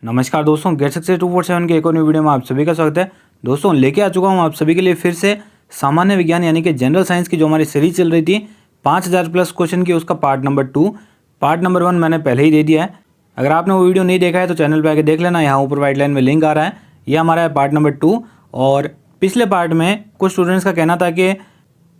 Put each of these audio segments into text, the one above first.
नमस्कार दोस्तों, get success 247 के एक और नई वीडियो में आप सभी का स्वागत है। दोस्तों लेके आ चुका हूँ आप सभी के लिए फिर से सामान्य विज्ञान यानी कि जनरल साइंस की जो हमारी सीरीज चल रही थी 5000 प्लस क्वेश्चन की, उसका पार्ट नंबर 2। पार्ट नंबर 1 मैंने पहले ही दे दिया है। अगर आपने वो वीडियो नहीं देखा है तो चैनल पर आके देख लेना, यहाँ ऊपर वाइट लाइन में लिंक आ रहा है। ये हमारा है पार्ट नंबर 2। और पिछले पार्ट में कुछ स्टूडेंट्स का कहना था कि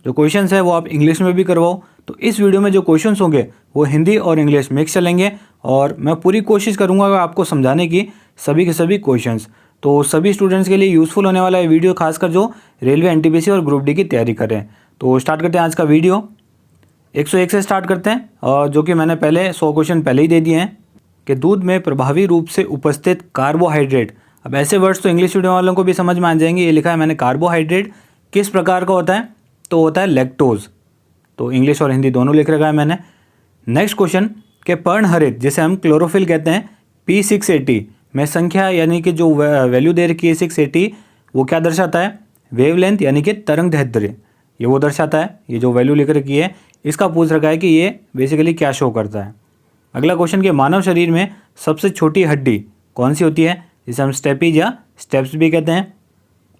जो क्वेश्चंस है वो आप इंग्लिश में भी करवाओ, तो इस वीडियो में जो क्वेश्चंस होंगे वो हिंदी और इंग्लिश मिक्स चलेंगे और मैं पूरी कोशिश करूंगा आपको समझाने की सभी के सभी क्वेश्चंस। तो सभी स्टूडेंट्स के लिए यूज़फुल होने वाला है वीडियो, खासकर जो रेलवे एनटीपीसी और ग्रुप डी की तैयारी कर रहे हैं। तो स्टार्ट करते हैं आज का वीडियो। 101 से स्टार्ट करते हैं, और जो कि मैंने पहले 100 क्वेश्चन पहले ही दे दिए हैं कि दूध में प्रभावी रूप से उपस्थित कार्बोहाइड्रेट। अब ऐसे वर्ड्स तो इंग्लिश मीडियम वालों को भी समझ में आ जाएंगे। ये लिखा है मैंने कार्बोहाइड्रेट किस प्रकार का होता है, तो होता है लैक्टोज। तो इंग्लिश और हिंदी दोनों लिख रखा है मैंने। नेक्स्ट क्वेश्चन के पर्णहरित जिसे हम क्लोरोफिल कहते हैं P680 में संख्या यानी कि जो वैल्यू दे रखी है 680, वो क्या दर्शाता है? वेवलेंथ यानी कि तरंग दैर्ध्य, ये वो दर्शाता है। ये जो वैल्यू लिख रखी है इसका पूछ रखा है कि ये बेसिकली क्या शो करता है। अगला क्वेश्चन के मानव शरीर में सबसे छोटी हड्डी कौन सी होती है, जिसे हम स्टेपीज या स्टेप्स भी कहते हैं।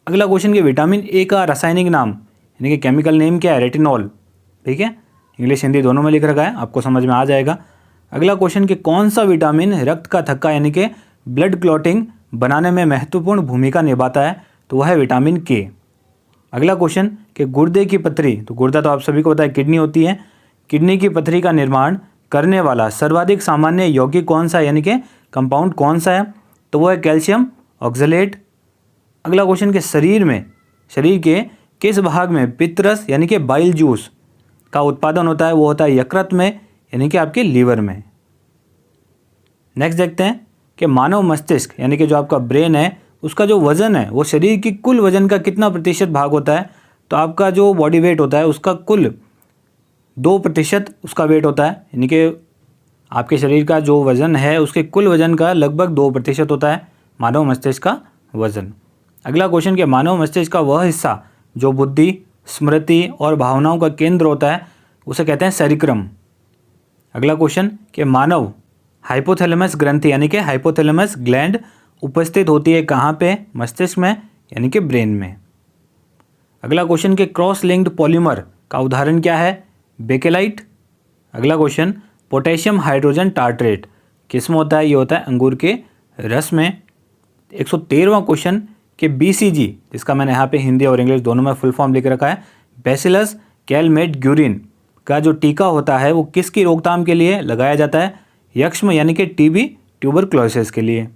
अगला क्वेश्चन के विटामिन ए का रासायनिक नाम यानी कि केमिकल नेम क्या है? रेटिनॉल। ठीक है, इंग्लिश हिंदी दोनों में लिख रखा है, आपको समझ में आ जाएगा। अगला क्वेश्चन कि कौन सा विटामिन रक्त का थक्का यानी कि ब्लड क्लॉटिंग बनाने में महत्वपूर्ण भूमिका निभाता है, तो वह है विटामिन के। अगला क्वेश्चन कि गुर्दे की पथरी, तो गुर्दा तो आप सभी को पता है किडनी होती है, किडनी की पथरी का निर्माण करने वाला सर्वाधिक सामान्य यौगिक कौन सा यानी कि कंपाउंड कौन सा है, तो वह है कैल्शियम ऑक्सलेट। अगला क्वेश्चन के शरीर के किस भाग में पित्तरस यानी कि बाइल जूस का उत्पादन होता है, वो होता है यकृत में यानी कि आपके लीवर में। नेक्स्ट देखते हैं कि मानव मस्तिष्क यानी कि जो आपका ब्रेन है उसका जो वजन है वो शरीर की कुल वजन का कितना प्रतिशत भाग होता है, तो आपका जो बॉडी वेट होता है उसका कुल 2% उसका वेट होता है, यानी कि आपके शरीर का जो वजन है उसके कुल वजन का लगभग 2% होता है मानव मस्तिष्क का वजन। अगला क्वेश्चन कि मानव मस्तिष्क का वह हिस्सा जो बुद्धि, स्मृति और भावनाओं का केंद्र होता है उसे कहते हैं सेरिक्रम। अगला क्वेश्चन कि मानव हाइपोथैलेमस ग्रंथि यानी कि हाइपोथैलेमस ग्लैंड उपस्थित होती है कहाँ पे? मस्तिष्क में यानी कि ब्रेन में। अगला क्वेश्चन कि क्रॉस लिंक्ड पॉलीमर का उदाहरण क्या है? बेकेलाइट। अगला क्वेश्चन पोटेशियम हाइड्रोजन टार्ट्रेट किस में होता है? ये होता है अंगूर के रस में। 113वां क्वेश्चन कि BCG, जिसका मैंने यहाँ पे हिंदी और इंग्लिश दोनों में फुल फॉर्म लिख रखा है, बैसिलस कैलमेटग्यूरिन का जो टीका होता है वो किसकी रोकथाम के लिए लगाया जाता है? यक्ष्मा यानी कि TB ट्यूबरक्लोसिस के लिए।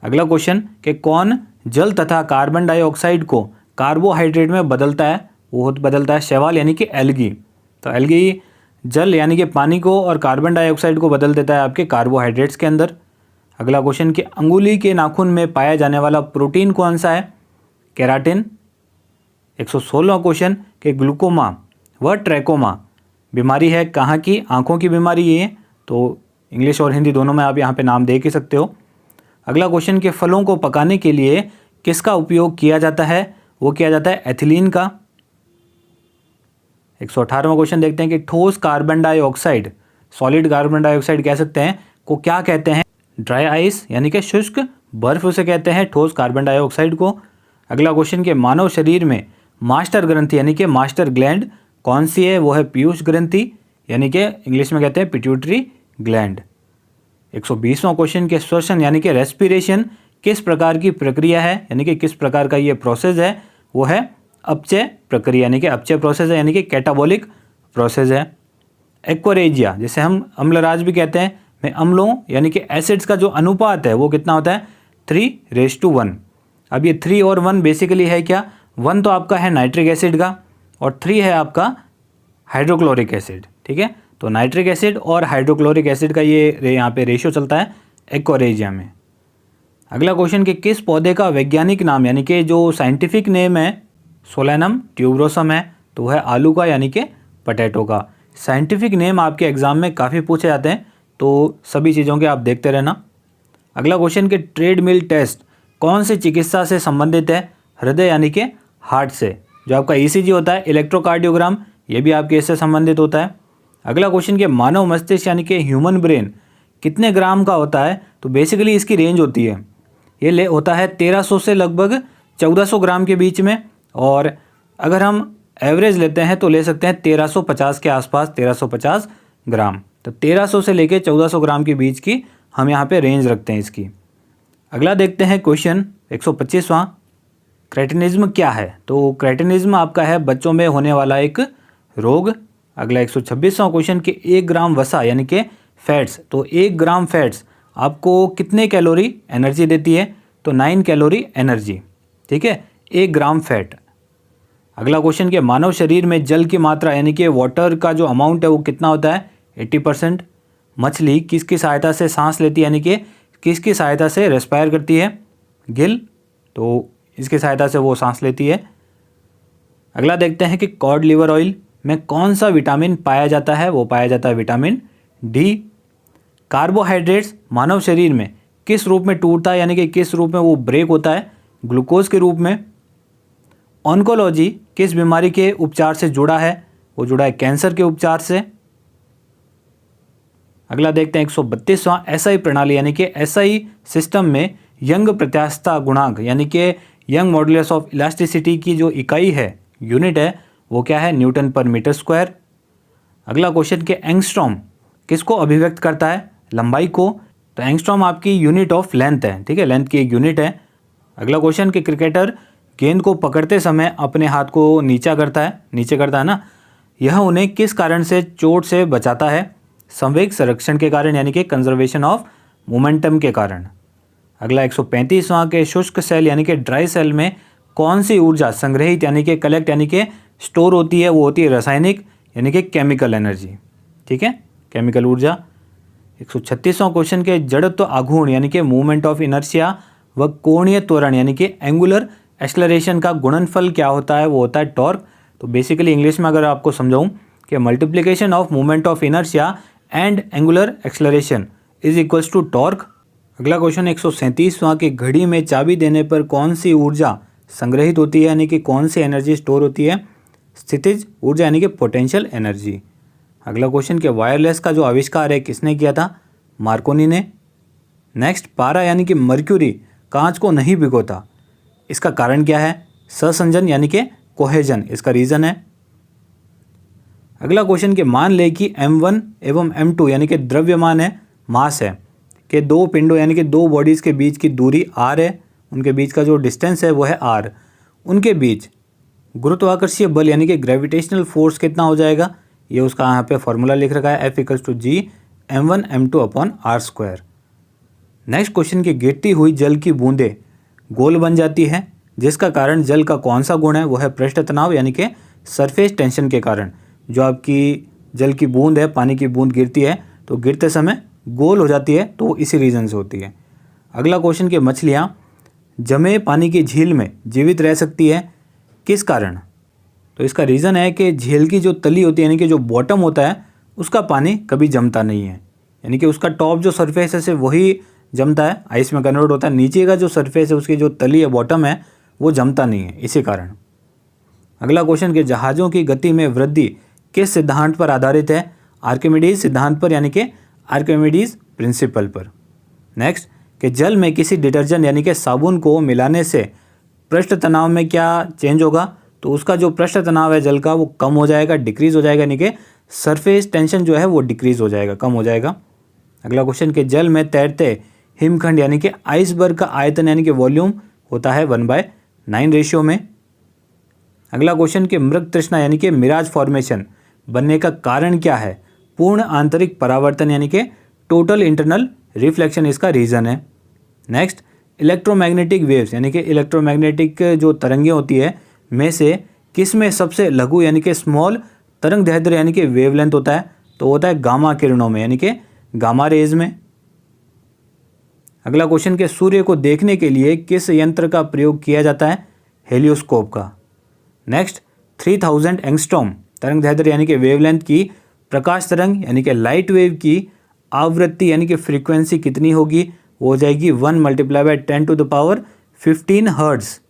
अगला क्वेश्चन कि कौन जल तथा कार्बन डाइऑक्साइड को कार्बोहाइड्रेट में बदलता है? वो बदलता है शैवाल यानी कि एल्गी। तो एल्गी जल यानी कि पानी को और कार्बन डाइऑक्साइड को बदल देता है आपके कार्बोहाइड्रेट्स के अंदर। अगला क्वेश्चन कि अंगुली के नाखून में पाया जाने वाला प्रोटीन कौन सा है? केराटिन। 116वां क्वेश्चन कि ग्लूकोमा व ट्रैकोमा बीमारी है कहाँ की? आँखों की बीमारी ये, तो इंग्लिश और हिंदी दोनों में आप यहाँ पे नाम दे ही सकते हो। अगला क्वेश्चन कि फलों को पकाने के लिए किसका उपयोग किया जाता है? वो किया जाता है एथिलीन का। 118वां क्वेश्चन देखते हैं कि ठोस carbon dioxide, solid carbon dioxide कह सकते हैं, को क्या कहते हैं? ड्राई आइस यानी कि शुष्क बर्फ उसे कहते हैं ठोस कार्बन डाइऑक्साइड को। अगला क्वेश्चन कि मानव शरीर में मास्टर ग्रंथि यानी कि मास्टर ग्लैंड कौन सी है? वो है पीयूष ग्रंथि यानी कि इंग्लिश में कहते हैं पिट्यूटरी ग्लैंड। 120वां क्वेश्चन के श्वसन यानी कि रेस्पिरेशन किस प्रकार की प्रक्रिया है यानी कि किस प्रकार का ये प्रोसेस है? वो है अपचय प्रक्रिया यानी कि अपचय प्रोसेस है यानी कि कैटाबॉलिक प्रोसेस है। एक्वरेजिया जिसे हम अम्लराज भी कहते हैं, में अम्लों यानी कि एसिड्स का जो अनुपात है वो कितना होता है? 3:1। अब ये 3 और 1 बेसिकली है क्या? 1 तो आपका है नाइट्रिक एसिड का और 3 है आपका हाइड्रोक्लोरिक एसिड। ठीक है, तो नाइट्रिक एसिड और हाइड्रोक्लोरिक एसिड का ये यहाँ पे रेशियो चलता है एक्वरेजिया में। अगला क्वेश्चन कि किस पौधे का वैज्ञानिक नाम यानी कि जो साइंटिफिक नेम है सोलेनम ट्यूबरोसम है, तो वह है आलू का यानी कि पोटैटो का। साइंटिफिक नेम आपके एग्जाम में काफ़ी पूछे जाते हैं, तो सभी चीज़ों के आप देखते रहना। अगला क्वेश्चन कि ट्रेडमिल टेस्ट कौन सी चिकित्सा से संबंधित है? हृदय यानी कि हार्ट से। जो आपका ECG होता है इलेक्ट्रोकार्डियोग्राम, ये भी आपके इससे संबंधित होता है। अगला क्वेश्चन कि मानव मस्तिष्क यानी कि ह्यूमन ब्रेन कितने ग्राम का होता है, तो बेसिकली इसकी रेंज होती है, ये होता है 1300 से लगभग 1400 ग्राम के बीच में। और अगर हम एवरेज लेते हैं तो ले सकते हैं 1350 के आसपास, 1350 ग्राम। तो 1300 से लेके 1400 ग्राम के बीच की हम यहाँ पे रेंज रखते हैं इसकी। अगला देखते हैं क्वेश्चन 125वां, क्रेटिनिज्म क्या है। तो क्रेटिनिज्म आपका है बच्चों में होने वाला एक रोग। अगला 126वां क्वेश्चन कि 1 ग्राम वसा यानी कि फैट्स, तो 1 ग्राम फैट्स आपको कितने कैलोरी एनर्जी देती है, तो 9 कैलोरी एनर्जी, ठीक है, 1 ग्राम फैट। अगला क्वेश्चन कि मानव शरीर में जल की मात्रा यानी कि वाटर का जो अमाउंट है वो कितना होता है, 80%। मछली किसकी सहायता से सांस लेती है यानी कि किसकी सहायता से रेस्पायर करती है, गिल, तो इसकी सहायता से वो सांस लेती है। अगला देखते हैं कि कॉड लिवर ऑयल में कौन सा विटामिन पाया जाता है, वो पाया जाता है विटामिन डी। कार्बोहाइड्रेट्स मानव शरीर में किस रूप में टूटता है यानी कि किस रूप में वो ब्रेक होता है, ग्लूकोज के रूप में। ऑन्कोलॉजी किस बीमारी के उपचार से जुड़ा है, वो जुड़ा है कैंसर के उपचार से। अगला देखते हैं 132वां, एसआई प्रणाली यानी कि एसआई सिस्टम में यंग प्रत्यास्थता गुणांक यानी कि यंग मॉडुलस ऑफ इलास्टिसिटी की जो इकाई है, यूनिट है, वो क्या है, न्यूटन पर मीटर स्क्वायर। अगला क्वेश्चन कि एंगस्ट्रॉम किसको अभिव्यक्त करता है, लंबाई को, तो एंगस्ट्रॉम आपकी यूनिट ऑफ लेंथ है, ठीक है, लेंथ की एक यूनिट है। अगला क्वेश्चन कि क्रिकेटर गेंद को पकड़ते समय अपने हाथ को नीचे करता है ना, यह उन्हें किस कारण से चोट से बचाता है, संवेग संरक्षण के कारण यानी कि कंजर्वेशन ऑफ मोमेंटम के कारण। अगला 135वां के शुष्क सेल यानी कि ड्राई सेल में कौन सी ऊर्जा संग्रहित यानी कि कलेक्ट यानी कि स्टोर होती है, वो होती है रासायनिक यानी कि केमिकल एनर्जी, ठीक है, केमिकल ऊर्जा। 136वां क्वेश्चन के जड़त्व आघूर्ण यानी कि मूवमेंट ऑफ इनर्शिया व कोणीय त्वरण यानी कि एंगुलर एक्सेलरेशन का गुणनफल क्या होता है, वो होता है टॉर्क। तो बेसिकली इंग्लिश में अगर आपको समझाऊं कि multiplication of movement of inertia and angular acceleration is equals to torque. अगला क्वेश्चन 137वां कि घड़ी में चाबी देने पर कौन सी ऊर्जा संग्रहित होती है यानी कि कौन सी एनर्जी स्टोर होती है, स्थितिज ऊर्जा यानी कि पोटेंशियल एनर्जी। अगला क्वेश्चन कि वायरलेस का जो आविष्कार है किसने किया था, मार्कोनी ने। नेक्स्ट, पारा यानी कि मर्क्यूरी कांच को नहीं भिगोता, इसका कारण क्या है, सहसंजन यानी कि कोहेजन, इसका रीजन है। अगला क्वेश्चन कि मान ले कि m1 एवं m2 यानी कि द्रव्यमान है, मास है, कि दो पिंडों यानी कि दो बॉडीज़ के बीच की दूरी r है, उनके बीच का जो डिस्टेंस है वो है r, उनके बीच गुरुत्वाकर्षीय बल यानी कि ग्रेविटेशनल फोर्स कितना हो जाएगा, ये उसका यहाँ पे फॉर्मूला लिख रखा है, F=G m1 m2/r²। Next question कि गिरती हुई जल की बूंदें गोल बन जाती है, जिसका कारण जल का कौन सा गुण है, वो है पृष्ठ तनाव यानी कि सरफेस टेंशन के कारण। जो आपकी जल की बूंद है, पानी की बूंद गिरती है तो गिरते समय गोल हो जाती है, तो इसी रीज़न से होती है। अगला क्वेश्चन कि मछलियाँ जमे पानी की झील में जीवित रह सकती है, किस कारण, तो इसका रीज़न है कि झील की जो तली होती है यानी कि जो बॉटम होता है उसका पानी कभी जमता नहीं है, यानी कि उसका टॉप जो सरफेस है सिर्फ वही जमता है, आइस में कन्वर्ट होता है, नीचे का जो सरफेस है उसकी जो तली है, बॉटम है, वो जमता नहीं है, इसी कारण। अगला क्वेश्चन कि जहाज़ों की गति में वृद्धि किस सिद्धांत पर आधारित है, आर्किमिडीज सिद्धांत पर यानी कि आर्किमिडीज प्रिंसिपल पर। नेक्स्ट, कि जल में किसी डिटर्जेंट यानी कि साबुन को मिलाने से पृष्ठ तनाव में क्या चेंज होगा, तो उसका जो पृष्ठ तनाव है जल का वो कम हो जाएगा, डिक्रीज हो जाएगा, यानी कि सरफेस टेंशन जो है वो डिक्रीज हो जाएगा, कम हो जाएगा। अगला क्वेश्चन कि जल में तैरते हिमखंड यानी कि आइसबर्ग का आयतन यानी कि वॉल्यूम होता है 1/9 रेशियो में। अगला क्वेश्चन कि मृग तृष्णा यानी कि मिराज फॉर्मेशन बनने का कारण क्या है, पूर्ण आंतरिक परावर्तन यानी कि टोटल इंटरनल रिफ्लेक्शन इसका रीज़न है। नेक्स्ट, इलेक्ट्रोमैग्नेटिक वेव्स यानी कि इलेक्ट्रोमैग्नेटिक जो तरंगें होती है में से किस में सबसे लघु यानी कि स्मॉल तरंग दैर्ध्य यानी कि वेवलेंथ होता है, तो होता है गामा किरणों में यानी कि गामा रेज में। अगला क्वेश्चन कि सूर्य को देखने के लिए किस यंत्र का प्रयोग किया जाता है, हेलियोस्कोप का। नेक्स्ट, 3000 एंगस्ट्रॉम तरंग दैर्ध्य यानी कि वेवलेंथ की प्रकाश तरंग यानी कि लाइट वेव की आवृत्ति यानी कि फ्रीक्वेंसी कितनी होगी, वो हो जाएगी 1 × 10⁻15 हर्ट्ज,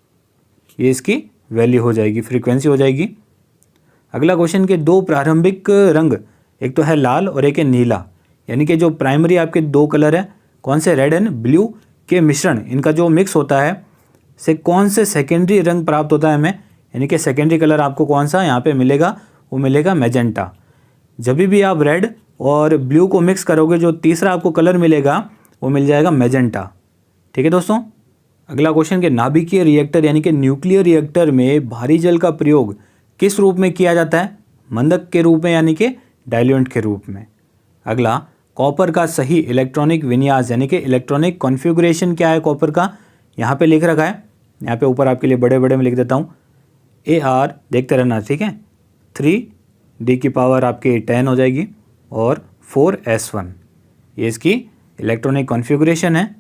ये इसकी वैल्यू हो जाएगी, फ्रीक्वेंसी हो जाएगी। अगला क्वेश्चन के दो प्रारंभिक रंग, एक तो है लाल और एक है नीला, यानी कि जो प्राइमरी आपके दो कलर है, कौन से, रेड एंड ब्लू के मिश्रण, इनका जो मिक्स होता है से कौन से सेकेंडरी रंग प्राप्त होता है हमें, यानी कि सेकेंडरी कलर आपको कौन सा यहाँ पे मिलेगा, वो मिलेगा मैजेंटा। जब भी आप रेड और ब्लू को मिक्स करोगे जो तीसरा आपको कलर मिलेगा वो मिल जाएगा मैजेंटा। ठीक है दोस्तों। अगला क्वेश्चन के नाभिकीय रिएक्टर यानी कि न्यूक्लियर रिएक्टर में भारी जल का प्रयोग किस रूप में किया जाता है, मंदक के रूप में यानी कि डाइल्यूएंट के रूप में। अगला, कॉपर का सही इलेक्ट्रॉनिक विन्यास यानी कि इलेक्ट्रॉनिक कॉन्फ़िगरेशन क्या है कॉपर का, यहाँ पे लिख रखा है, यहाँ पे ऊपर आपके लिए बड़े बड़े में लिख देता हूँ, AR देखते रहना, ठीक है, 3D की पावर आपकी 10 हो जाएगी और 4S1, ये इसकी इलेक्ट्रॉनिक कॉन्फ़िगरेशन है।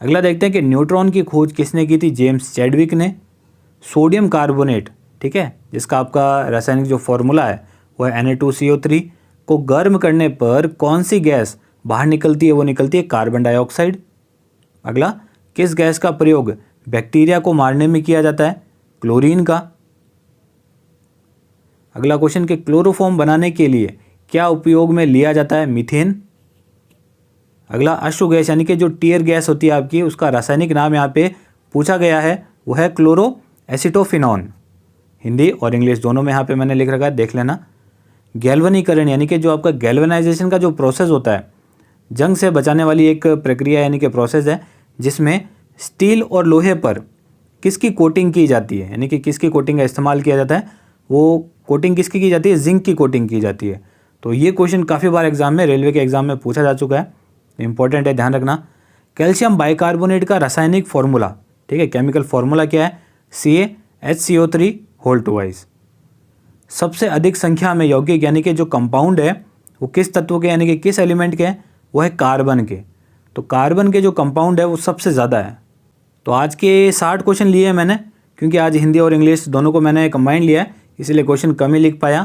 अगला देखते हैं कि न्यूट्रॉन की खोज किसने की थी, जेम्स चैडविक ने। सोडियम कार्बोनेट, ठीक है, जिसका आपका रासायनिक जो फॉर्मूला है वो है Na2CO3, को गर्म करने पर कौन सी गैस बाहर निकलती है, वो निकलती है कार्बन डाइऑक्साइड। अगला, किस गैस का प्रयोग बैक्टीरिया को मारने में किया जाता है, क्लोरीन का। अगला क्वेश्चन कि क्लोरोफॉर्म बनाने के लिए क्या उपयोग में लिया जाता है, मीथेन। अगला, अश्रु गैस यानी कि जो टीयर गैस होती है आपकी, उसका रासायनिक नाम यहाँ पे पूछा गया है, वो है क्लोरो एसिटोफिनॉन। हिंदी और इंग्लिश दोनों में यहाँ पे मैंने लिख रखा है, देख लेना। गैल्वनीकरण यानी कि जो आपका गैल्वेनाइजेशन का जो प्रोसेस होता है, जंग से बचाने वाली एक प्रक्रिया यानी कि प्रोसेस है, जिसमें स्टील और लोहे पर किसकी कोटिंग की जाती है, यानी कि किसकी कोटिंग का इस्तेमाल किया जाता है, वो कोटिंग किसकी की जाती है, जिंक की कोटिंग की जाती है। तो ये क्वेश्चन काफ़ी बार एग्जाम में, रेलवे के एग्जाम में पूछा जा चुका है, इंपॉर्टेंट है, ध्यान रखना। कैल्शियम बाइकार्बोनेट का रासायनिक फॉर्मूला, ठीक है, केमिकल फॉर्मूला क्या है, CaHCO3 सबसे अधिक संख्या में यौगिक यानी कि जो कंपाउंड है वो किस तत्व के यानी कि किस एलिमेंट के हैं, वो है कार्बन के। तो कार्बन के जो कंपाउंड है वो सबसे ज़्यादा है। तो आज के 60 क्वेश्चन लिए हैं मैंने, क्योंकि आज हिंदी और इंग्लिश दोनों को मैंने कंबाइन लिया है, इसलिए क्वेश्चन कम ही लिख पाया।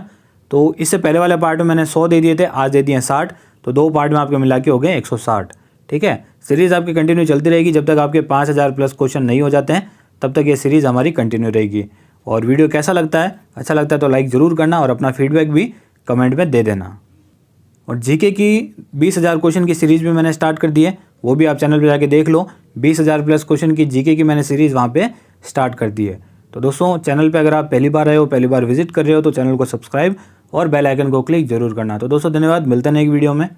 तो इससे पहले वाले पार्ट में मैंने 100 दे दिए थे, आज दे दिए 60, तो दो पार्ट में आपके मिला के हो गए 160। ठीक है, सीरीज़ आपकी कंटिन्यू चलती रहेगी जब तक आपके 5000 प्लस क्वेश्चन नहीं हो जाते हैं, तब तक ये सीरीज़ हमारी कंटिन्यू रहेगी। और वीडियो कैसा लगता है, अच्छा लगता है तो लाइक ज़रूर करना और अपना फीडबैक भी कमेंट में दे देना। और जीके की 20,000 क्वेश्चन की सीरीज़ भी मैंने स्टार्ट कर दी है, वो भी आप चैनल पे जाके देख लो। 20,000 प्लस क्वेश्चन की जीके की मैंने सीरीज़ वहाँ पे स्टार्ट कर दी है। तो दोस्तों, चैनल पे अगर आप पहली बार आए हो, पहली बार विजिट कर रहे हो, तो चैनल को सब्सक्राइब और बेल आइकन को क्लिक जरूर करना। तो दोस्तों धन्यवाद, मिलते हैं एक वीडियो में।